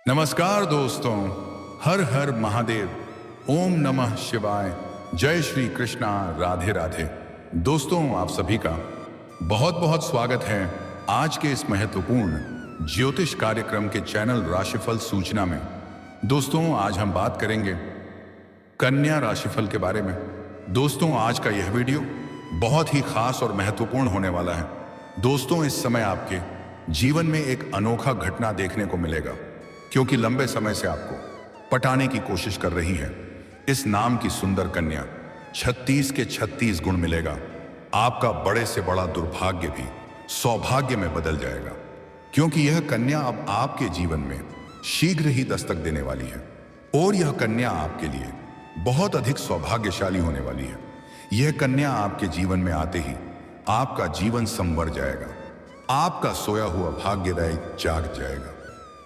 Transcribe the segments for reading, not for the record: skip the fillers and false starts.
नमस्कार दोस्तों, हर हर महादेव, ओम नमः शिवाय, जय श्री कृष्णा, राधे राधे। दोस्तों, आप सभी का बहुत बहुत स्वागत है आज के इस महत्वपूर्ण ज्योतिष कार्यक्रम के चैनल राशिफल सूचना में। दोस्तों, आज हम बात करेंगे कन्या राशिफल के बारे में। दोस्तों, आज का यह वीडियो बहुत ही खास और महत्वपूर्ण होने वाला है। दोस्तों, इस समय आपके जीवन में एक अनोखा घटना देखने को मिलेगा, क्योंकि लंबे समय से आपको पटाने की कोशिश कर रही है इस नाम की सुंदर कन्या। 36 के 36 गुण मिलेगा। आपका बड़े से बड़ा दुर्भाग्य भी सौभाग्य में बदल जाएगा, क्योंकि यह कन्या अब आपके जीवन में शीघ्र ही दस्तक देने वाली है और यह कन्या आपके लिए बहुत अधिक सौभाग्यशाली होने वाली है। यह कन्या आपके जीवन में आते ही आपका जीवन संवर जाएगा। आपका सोया हुआ भाग्योदय जाग जाएगा,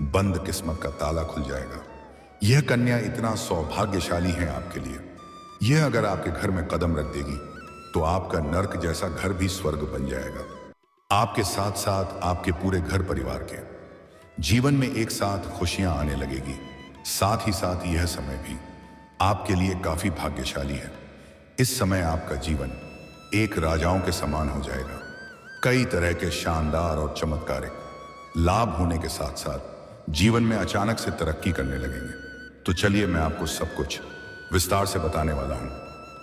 बंद किस्मत का ताला खुल जाएगा। यह कन्या इतना सौभाग्यशाली है आपके लिए, यह अगर आपके घर में कदम रख देगी तो आपका नर्क जैसा घर भी स्वर्ग बन जाएगा। आपके साथ साथ आपके पूरे घर परिवार के जीवन में एक साथ खुशियां आने लगेगी। साथ ही साथ यह समय भी आपके लिए काफी भाग्यशाली है। इस समय आपका जीवन एक राजाओं के समान हो जाएगा। कई तरह के शानदार और चमत्कारिक लाभ होने के साथ साथ जीवन में अचानक से तरक्की करने लगेंगे। तो चलिए, मैं आपको सब कुछ विस्तार से बताने वाला हूं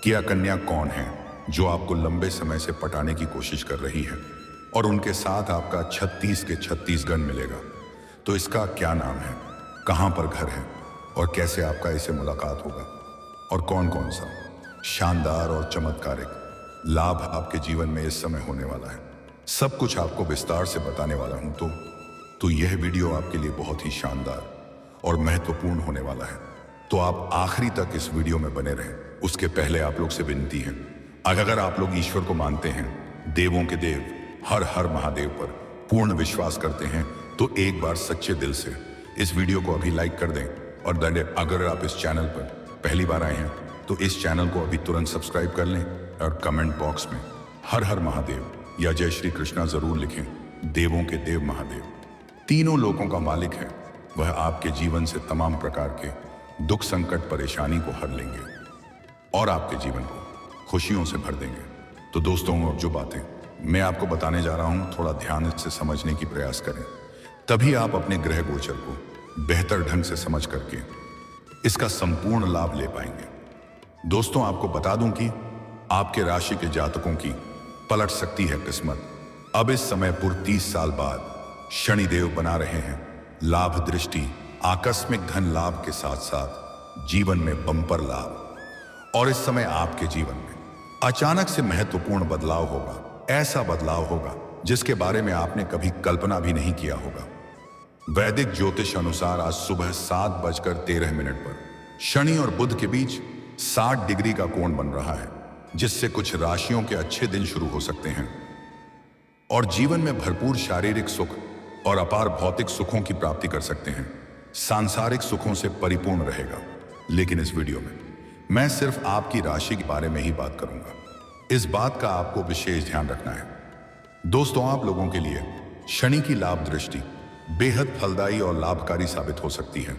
कि यह कन्या कौन है जो आपको लंबे समय से पटाने की कोशिश कर रही है और उनके साथ आपका 36 के 36 गण मिलेगा। तो इसका क्या नाम है, कहां पर घर है और कैसे आपका इसे मुलाकात होगा और कौन कौन सा शानदार और चमत्कारिक लाभ आपके जीवन में इस समय होने वाला है, सब कुछ आपको विस्तार से बताने वाला हूं। तो यह वीडियो आपके लिए बहुत ही शानदार और महत्वपूर्ण होने वाला है। तो आप आखिरी तक इस वीडियो में बने रहें। उसके पहले आप लोग से विनती है, अगर आप लोग ईश्वर को मानते हैं, देवों के देव हर हर महादेव पर पूर्ण विश्वास करते हैं, तो एक बार सच्चे दिल से इस वीडियो को अभी लाइक कर दें। और अगर आप इस चैनल पर पहली बार आए हैं तो इस चैनल को अभी तुरंत सब्सक्राइब कर लें और कमेंट बॉक्स में हर हर महादेव या जय श्री कृष्णा जरूर लिखें। देवों के देव महादेव तीनों लोकों का मालिक है, वह आपके जीवन से तमाम प्रकार के दुख संकट परेशानी को हर लेंगे और आपके जीवन को खुशियों से भर देंगे। तो दोस्तों, अब जो बातें मैं आपको बताने जा रहा हूं, थोड़ा ध्यान से समझने की प्रयास करें, तभी आप अपने ग्रह गोचर को बेहतर ढंग से समझ करके इसका संपूर्ण लाभ ले पाएंगे। दोस्तों, आपको बता दूं कि आपके राशि के जातकों की पलट सकती है किस्मत। अब इस समय पूर्व 30 साल बाद शनिदेव बना रहे हैं लाभ दृष्टि, आकस्मिक धन लाभ के साथ साथ जीवन में बम्पर लाभ। और इस समय आपके जीवन में अचानक से महत्वपूर्ण बदलाव होगा। ऐसा बदलाव होगा जिसके बारे में आपने कभी कल्पना भी नहीं किया होगा। वैदिक ज्योतिष अनुसार आज सुबह 7:13 पर शनि और बुध के बीच 60 डिग्री का कोण बन रहा है, जिससे कुछ राशियों के अच्छे दिन शुरू हो सकते हैं और जीवन में भरपूर शारीरिक सुख और अपार भौतिक सुखों की प्राप्ति कर सकते हैं। सांसारिक सुखों से परिपूर्ण रहेगा। लेकिन इस वीडियो में मैं सिर्फ आपकी राशि के बारे में ही बात करूंगा। इस बात का आपको विशेष ध्यान रखना है। दोस्तों, आप लोगों के लिए शनि की लाभ दृष्टि बेहद फलदायी और लाभकारी साबित हो सकती है।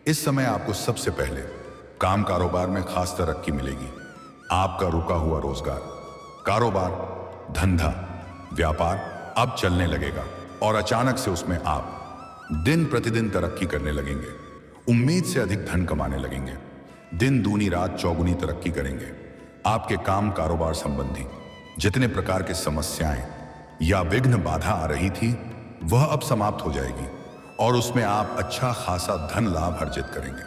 इस समय आपको सबसे पहले काम कारोबार में खास तरक्की मिलेगी। आपका रुका हुआ रोजगार, कारोबार, धंधा, व्यापार अब चलने लगेगा और अचानक से उसमें आप दिन प्रतिदिन तरक्की करने लगेंगे। उम्मीद से अधिक धन कमाने लगेंगे। दिन दूनी रात चौगुनी तरक्की करेंगे। आपके काम कारोबार संबंधी जितने प्रकार की समस्याएं या विघ्न बाधा आ रही थी, वह अब समाप्त हो जाएगी और उसमें आप अच्छा खासा धन लाभ अर्जित करेंगे।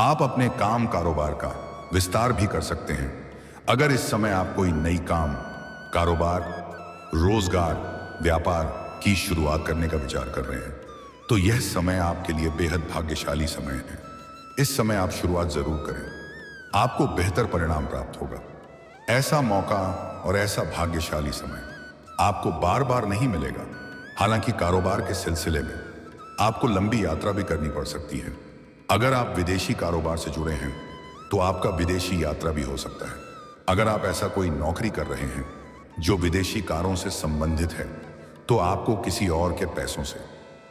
आप अपने काम कारोबार का विस्तार भी कर सकते हैं। अगर इस समय आप कोई नई काम, कारोबार, रोजगार, व्यापार की शुरुआत करने का विचार कर रहे हैं, तो यह समय आपके लिए बेहद भाग्यशाली समय है। इस समय आप शुरुआत जरूर करें, आपको बेहतर परिणाम प्राप्त होगा। ऐसा मौका और ऐसा भाग्यशाली समय आपको बार बार नहीं मिलेगा। हालांकि कारोबार के सिलसिले में आपको लंबी यात्रा भी करनी पड़ सकती है। अगर आप विदेशी कारोबार से जुड़े हैं तो आपका विदेशी यात्रा भी हो सकता है। अगर आप ऐसा कोई नौकरी कर रहे हैं जो विदेशी कारों से संबंधित है, तो आपको किसी और के पैसों से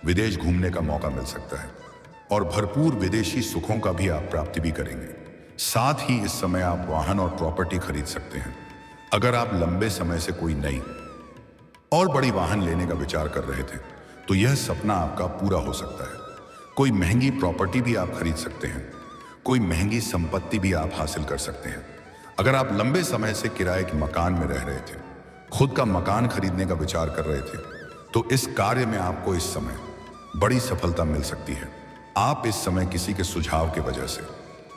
विदेश घूमने का मौका मिल सकता है और भरपूर विदेशी सुखों का भी आप प्राप्ति भी करेंगे। साथ ही इस समय आप वाहन और प्रॉपर्टी खरीद सकते हैं। अगर आप लंबे समय से कोई नई और बड़ी वाहन लेने का विचार कर रहे थे तो यह सपना आपका पूरा हो सकता है। कोई महंगी प्रॉपर्टी भी आप खरीद सकते हैं, कोई महंगी संपत्ति भी आप हासिल कर सकते हैं। अगर आप लंबे समय से किराए के मकान में रह रहे थे, खुद का मकान खरीदने का विचार कर रहे थे, तो इस कार्य में आपको इस समय बड़ी सफलता मिल सकती है। आप इस समय किसी के सुझाव की वजह से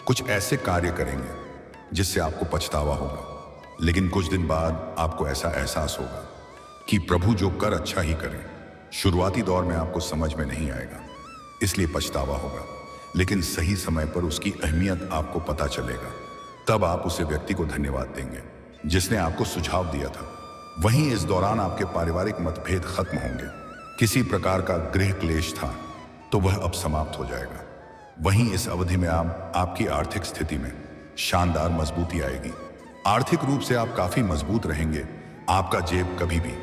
कुछ ऐसे कार्य करेंगे जिससे आपको पछतावा होगा, लेकिन कुछ दिन बाद आपको ऐसा एहसास होगा कि प्रभु जो कर अच्छा ही करें। शुरुआती दौर में आपको समझ में नहीं आएगा, इसलिए पछतावा होगा, लेकिन सही समय पर उसकी अहमियत आपको पता चलेगा। तब आप उस व्यक्ति को धन्यवाद देंगे जिसने आपको सुझाव दिया था। वहीं इस दौरान आपके पारिवारिक मतभेद खत्म होंगे। किसी प्रकार का गृह क्लेश था तो वह अब समाप्त हो जाएगा। वहीं इस अवधि में आपकी आर्थिक स्थिति में शानदार मजबूती आएगी। आर्थिक रूप से आप काफी मजबूत रहेंगे। आपका जेब कभी भी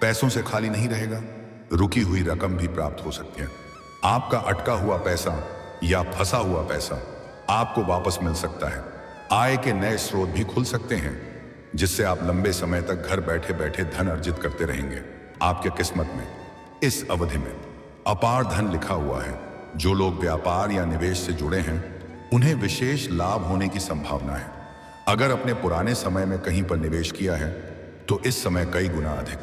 पैसों से खाली नहीं रहेगा। रुकी हुई रकम भी प्राप्त हो सकती है। आपका अटका हुआ पैसा या फंसा हुआ पैसा आपको वापस मिल सकता है। आय के नए स्रोत भी खुल सकते हैं जिससे आप लंबे समय तक घर बैठे बैठे धन अर्जित करते रहेंगे। आपके किस्मत में इस अवधि में अपार धन लिखा हुआ है। जो लोग व्यापार या निवेश से जुड़े हैं उन्हें विशेष लाभ होने की संभावना है। अगर अपने पुराने समय में कहीं पर निवेश किया है तो इस समय कई गुना अधिक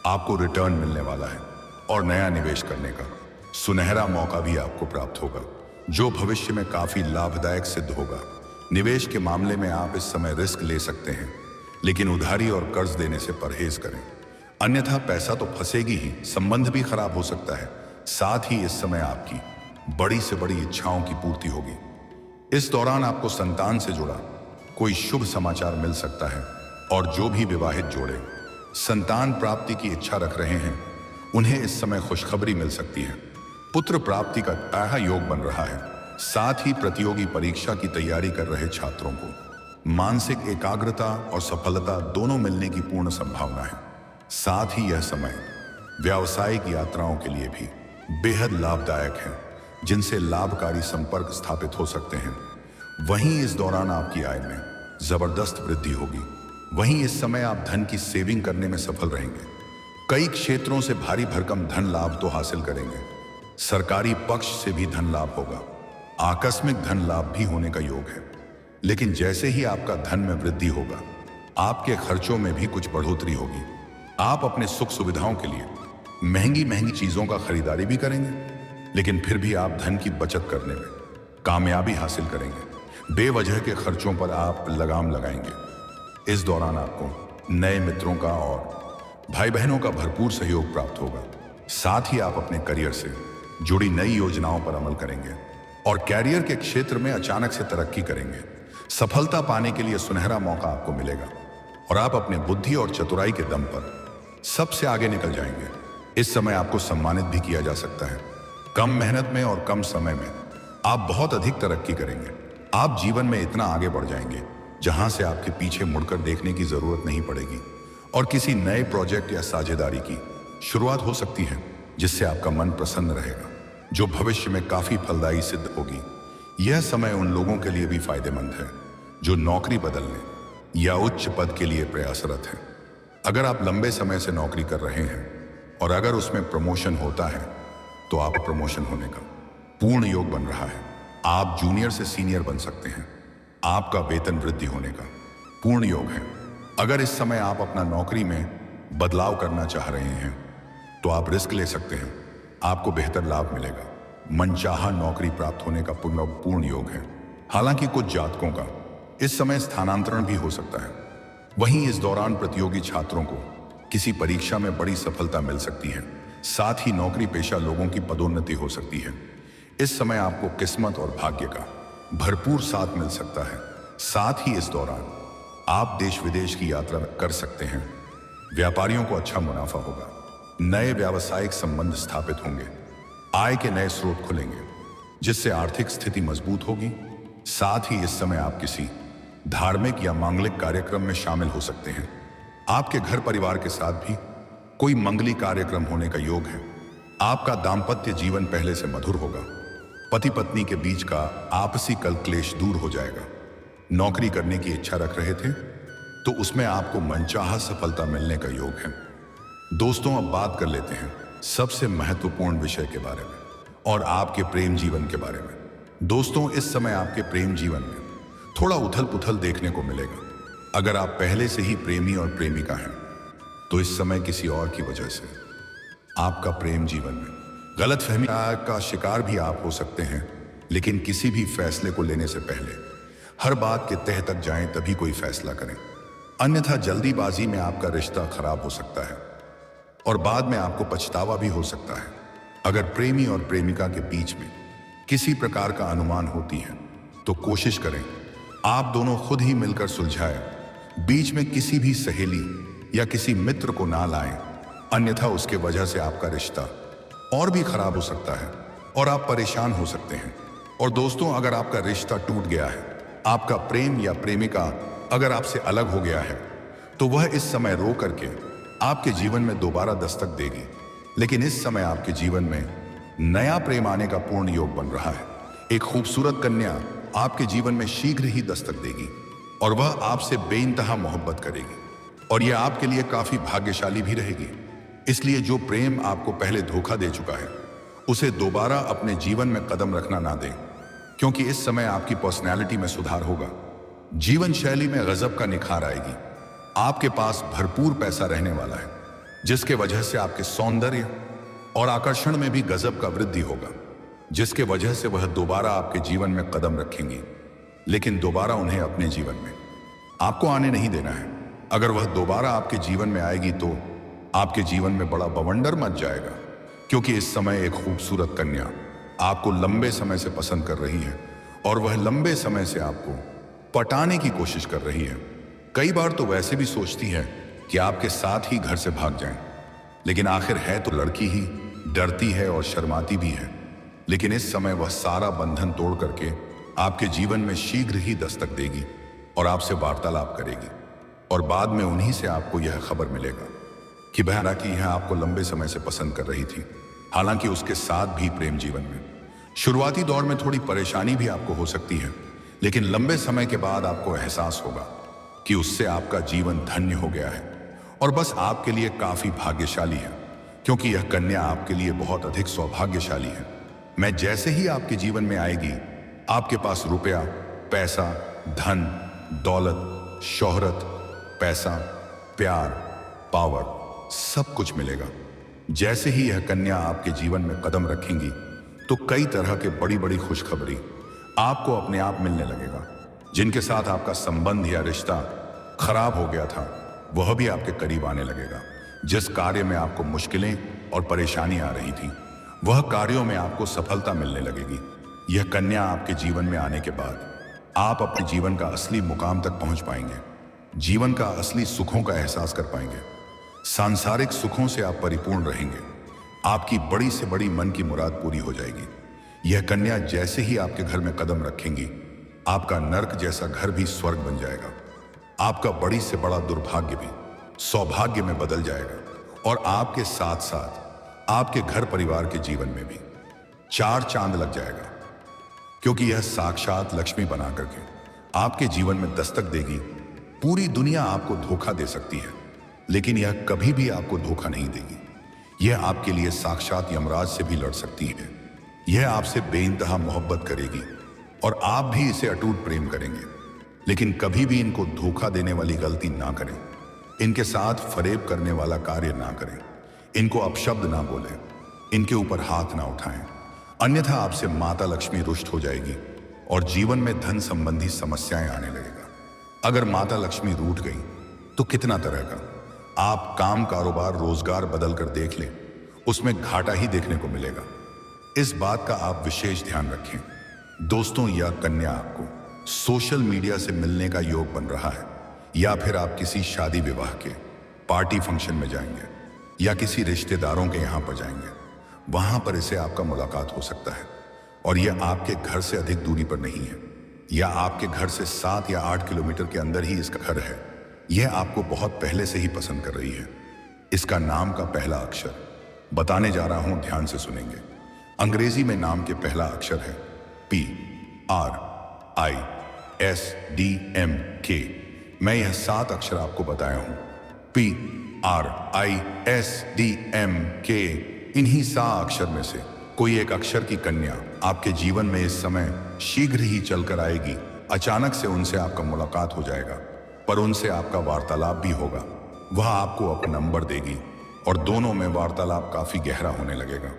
आपको रिटर्न मिलने वाला है और नया निवेश करने का सुनहरा मौका भी आपको प्राप्त होगा जो भविष्य में काफी लाभदायक सिद्ध होगा। निवेश के मामले में आप इस समय रिस्क ले सकते हैं, लेकिन उधारी और कर्ज देने से परहेज करें, अन्यथा पैसा तो फंसेगी ही, संबंध भी खराब हो सकता है। साथ ही इस समय आपकी बड़ी से बड़ी इच्छाओं की पूर्ति होगी। इस दौरान आपको संतान से जुड़ा कोई शुभ समाचार मिल सकता है और जो भी विवाहित जोड़े संतान प्राप्ति की इच्छा रख रहे हैं उन्हें इस समय खुशखबरी मिल सकती है। पुत्र प्राप्ति का तय योग बन रहा है। साथ ही प्रतियोगी परीक्षा की तैयारी कर रहे छात्रों को मानसिक एकाग्रता और सफलता दोनों मिलने की पूर्ण संभावना है। साथ ही यह समय व्यावसायिक यात्राओं के लिए भी बेहद लाभदायक है जिनसे लाभकारी संपर्क स्थापित हो सकते हैं। वहीं इस दौरान आपकी आय में जबरदस्त वृद्धि होगी। वहीं इस समय आप धन की सेविंग करने में सफल रहेंगे। कई क्षेत्रों से भारी भरकम धन लाभ तो हासिल करेंगे। सरकारी पक्ष से भी धन लाभ होगा। आकस्मिक धन लाभ भी होने का योग है, लेकिन जैसे ही आपका धन में वृद्धि होगा आपके खर्चों में भी कुछ बढ़ोतरी होगी। आप अपने सुख सुविधाओं के लिए महंगी महंगी चीजों का खरीदारी भी करेंगे, लेकिन फिर भी आप धन की बचत करने में कामयाबी हासिल करेंगे। बेवजह के खर्चों पर आप लगाम लगाएंगे। इस दौरान आपको नए मित्रों का और भाई बहनों का भरपूर सहयोग प्राप्त होगा। साथ ही आप अपने करियर से जुड़ी नई योजनाओं पर अमल करेंगे और कैरियर के क्षेत्र में अचानक से तरक्की करेंगे। सफलता पाने के लिए सुनहरा मौका आपको मिलेगा और आप अपने बुद्धि और चतुराई के दम पर सबसे आगे निकल जाएंगे। इस समय आपको सम्मानित भी किया जा सकता है। कम मेहनत में और कम समय में आप बहुत अधिक तरक्की करेंगे। आप जीवन में इतना आगे बढ़ जाएंगे जहां से आपके पीछे मुड़कर देखने की जरूरत नहीं पड़ेगी और किसी नए प्रोजेक्ट या साझेदारी की शुरुआत हो सकती है जिससे आपका मन प्रसन्न रहेगा, जो भविष्य में काफी फलदायी सिद्ध होगी। यह समय उन लोगों के लिए भी फायदेमंद है जो नौकरी बदलने या उच्च पद के लिए प्रयासरत हैं। अगर आप लंबे समय से नौकरी कर रहे हैं और अगर उसमें प्रमोशन होता है तो आप प्रमोशन होने का पूर्ण योग बन रहा है। आप जूनियर से सीनियर बन सकते हैं। आपका वेतन वृद्धि होने का पूर्ण योग है। अगर इस समय आप अपना नौकरी में बदलाव करना चाह रहे हैं तो आप रिस्क ले सकते हैं। आपको बेहतर लाभ मिलेगा। मनचाहा नौकरी प्राप्त होने का पूर्ण योग है। हालांकि कुछ जातकों का इस समय स्थानांतरण भी हो सकता है। वहीं इस दौरान प्रतियोगी छात्रों को किसी परीक्षा में बड़ी सफलता मिल सकती है। साथ ही नौकरी पेशा लोगों की पदोन्नति हो सकती है। इस समय आपको किस्मत और भाग्य का भरपूर साथ मिल सकता है। साथ ही इस दौरान आप देश विदेश की यात्रा कर सकते हैं। व्यापारियों को अच्छा मुनाफा होगा। नए व्यावसायिक संबंध स्थापित होंगे। आय के नए स्रोत खुलेंगे जिससे आर्थिक स्थिति मजबूत होगी। साथ ही इस समय आप किसी धार्मिक या मांगलिक कार्यक्रम में शामिल हो सकते हैं। आपके घर परिवार के साथ भी कोई मंगली कार्यक्रम होने का योग है। आपका दाम्पत्य जीवन पहले से मधुर होगा। पति पत्नी के बीच का आपसी कल क्लेश दूर हो जाएगा। नौकरी करने की इच्छा रख रहे थे तो उसमें आपको मनचाहा सफलता मिलने का योग है। दोस्तों, अब बात कर लेते हैं सबसे महत्वपूर्ण विषय के बारे में और आपके प्रेम जीवन के बारे में। दोस्तों, इस समय आपके प्रेम जीवन में थोड़ा उथल पुथल देखने को मिलेगा। अगर आप पहले से ही प्रेमी और प्रेमिका हैं तो इस समय किसी और की वजह से आपका प्रेम जीवन में गलतफहमी का शिकार भी आप हो सकते हैं। लेकिन किसी भी फैसले को लेने से पहले हर बात के तह तक जाएं, तभी कोई फैसला करें। अन्यथा जल्दीबाजी में आपका रिश्ता खराब हो सकता है और बाद में आपको पछतावा भी हो सकता है। अगर प्रेमी और प्रेमिका के बीच में किसी प्रकार का अनुमान होती है तो कोशिश करें आप दोनों खुद ही मिलकर सुलझाएं। बीच में किसी भी सहेली या किसी मित्र को ना लाएं, अन्यथा उसके वजह से आपका रिश्ता और भी खराब हो सकता है और आप परेशान हो सकते हैं। और दोस्तों, अगर आपका रिश्ता टूट गया है, आपका प्रेम या प्रेमिका अगर आपसे अलग हो गया है, तो वह इस समय रो करके आपके जीवन में दोबारा दस्तक देगी। लेकिन इस समय आपके जीवन में नया प्रेम आने का पूर्ण योग बन रहा है। एक खूबसूरत कन्या आपके जीवन में शीघ्र ही दस्तक देगी और वह आपसे बेइंतहा मोहब्बत करेगी और यह आपके लिए काफी भाग्यशाली भी रहेगी। इसलिए जो प्रेम आपको पहले धोखा दे चुका है उसे दोबारा अपने जीवन में कदम रखना ना दें, क्योंकि इस समय आपकी पर्सनैलिटी में सुधार होगा। जीवन शैली में गजब का निखार आएगी। आपके पास भरपूर पैसा रहने वाला है, जिसके वजह से आपके सौंदर्य और आकर्षण में भी गजब का वृद्धि होगा, जिसके वजह से वह दोबारा आपके जीवन में कदम रखेंगी। लेकिन दोबारा उन्हें अपने जीवन में आपको आने नहीं देना है। अगर वह दोबारा आपके जीवन में आएगी तो आपके जीवन में बड़ा बवंडर मच जाएगा, क्योंकि इस समय एक खूबसूरत कन्या आपको लंबे समय से पसंद कर रही है और वह लंबे समय से आपको पटाने की कोशिश कर रही है। कई बार तो वैसे भी सोचती है कि आपके साथ ही घर से भाग जाएं, लेकिन आखिर है तो लड़की ही, डरती है और शर्माती भी है। लेकिन इस समय वह सारा बंधन तोड़ करके आपके जीवन में शीघ्र ही दस्तक देगी और आपसे वार्तालाप करेगी और बाद में उन्हीं से आपको यह खबर मिलेगा कि हालांकि यह आपको लंबे समय से पसंद कर रही थी। हालांकि उसके साथ भी प्रेम जीवन में शुरुआती दौर में थोड़ी परेशानी भी आपको हो सकती है, लेकिन लंबे समय के बाद आपको एहसास होगा कि उससे आपका जीवन धन्य हो गया है और बस आपके लिए काफी भाग्यशाली है, क्योंकि यह कन्या आपके लिए बहुत अधिक सौभाग्यशाली है। मैं जैसे ही आपके जीवन में आएगी, आपके पास रुपया, पैसा, धन, दौलत, शोहरत, पैसा, प्यार, पावर सब कुछ मिलेगा। जैसे ही यह कन्या आपके जीवन में कदम रखेंगी तो कई तरह के बड़ी बड़ी खुशखबरी आपको अपने आप मिलने लगेगा। जिनके साथ आपका संबंध या रिश्ता खराब हो गया था वह भी आपके करीब आने लगेगा। जिस कार्य में आपको मुश्किलें और परेशानी आ रही थी वह कार्यों में आपको सफलता मिलने लगेगी। यह कन्या आपके जीवन में आने के बाद आप अपने जीवन का असली मुकाम तक पहुंच पाएंगे, जीवन का असली सुखों का एहसास कर पाएंगे, सांसारिक सुखों से आप परिपूर्ण रहेंगे, आपकी बड़ी से बड़ी मन की मुराद पूरी हो जाएगी। यह कन्या जैसे ही आपके घर में कदम रखेंगी, आपका नर्क जैसा घर भी स्वर्ग बन जाएगा, आपका बड़ी से बड़ा दुर्भाग्य भी सौभाग्य में बदल जाएगा और आपके साथ साथ आपके घर परिवार के जीवन में भी चार चांद लग जाएगा, क्योंकि यह साक्षात लक्ष्मी बना करके आपके जीवन में दस्तक देगी। पूरी दुनिया आपको धोखा दे सकती है, लेकिन यह कभी भी आपको धोखा नहीं देगी। यह आपके लिए साक्षात यमराज से भी लड़ सकती है। यह आपसे बेइंतहा मोहब्बत करेगी और आप भी इसे अटूट प्रेम करेंगे, लेकिन कभी भी इनको धोखा देने वाली गलती ना करें, इनके साथ फरेब करने वाला कार्य ना करें, इनको अपशब्द ना बोलें, इनके ऊपर हाथ ना उठाएं, अन्यथा आपसे माता लक्ष्मी रुष्ट हो जाएगी और जीवन में धन संबंधी समस्याएं आने लगेगा। अगर माता लक्ष्मी रूठ गई तो कितना तरह का आप काम, कारोबार, रोजगार बदल कर देख लें, उसमें घाटा ही देखने को मिलेगा। इस बात का आप विशेष ध्यान रखें। दोस्तों, यह कन्या आपको सोशल मीडिया से मिलने का योग बन रहा है, या फिर आप किसी शादी विवाह के पार्टी फंक्शन में जाएंगे या किसी रिश्तेदारों के यहां पर जाएंगे, वहां पर इसे आपका मुलाकात हो सकता है और यह आपके घर से अधिक दूरी पर नहीं है, या आपके घर से 7 या 8 किलोमीटर के अंदर ही इसका घर है। यह आपको बहुत पहले से ही पसंद कर रही है। इसका नाम का पहला अक्षर बताने जा रहा हूं, ध्यान से सुनेंगे। अंग्रेजी में नाम के पहला अक्षर है PRISDMK। मैं यह 7 अक्षर आपको बताया हूं। PRISDMK। इन्हीं 7 अक्षर में से कोई एक अक्षर की कन्या आपके जीवन में इस समय शीघ्र ही चलकर आएगी। अचानक से उनसे आपका मुलाकात हो जाएगा, पर उनसे आपका वार्तालाप भी होगा। वह आपको अपना नंबर देगी और दोनों में वार्तालाप काफी गहरा होने लगेगा।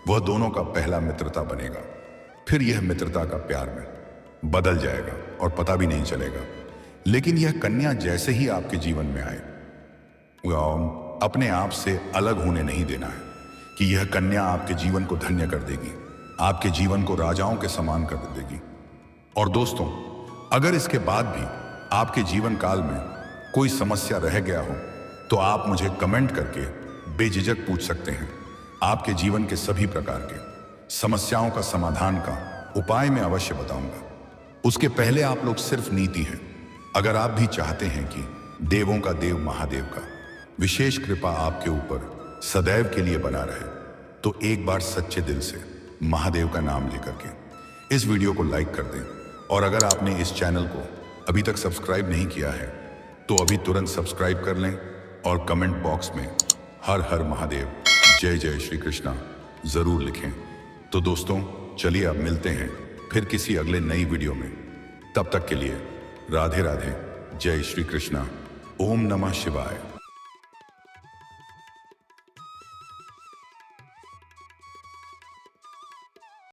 वह दोनों का पहला मित्रता बनेगा। फिर यह मित्रता का प्यार में बदल जाएगा और पता भी नहीं चलेगा। लेकिन यह कन्या जैसे ही आपके जीवन में आए, अपने आप से अलग होने नहीं देना है कि यह कन्या आपके जीवन को धन्य कर देगी, आपके जीवन को राजाओं के समान कर देगी। और दोस्तों, अगर इसके बाद भी आपके जीवन काल में कोई समस्या रह गया हो तो आप मुझे कमेंट करके बेझिझक पूछ सकते हैं। आपके जीवन के सभी प्रकार के समस्याओं का समाधान का उपाय मैं अवश्य बताऊंगा। उसके पहले आप लोग सिर्फ नीति है। अगर आप भी चाहते हैं कि देवों का देव महादेव का विशेष कृपा आपके ऊपर सदैव के लिए बना रहे, तो एक बार सच्चे दिल से महादेव का नाम लेकर के इस वीडियो को लाइक कर दें। और अगर आपने इस चैनल को अभी तक सब्सक्राइब नहीं किया है तो अभी तुरंत सब्सक्राइब कर लें और कमेंट बॉक्स में हर हर महादेव, जय जय श्री कृष्णा जरूर लिखें। तो दोस्तों, चलिए अब मिलते हैं फिर किसी अगले नई वीडियो में। तब तक के लिए राधे राधे, जय श्री कृष्णा, ओम नमः शिवाय।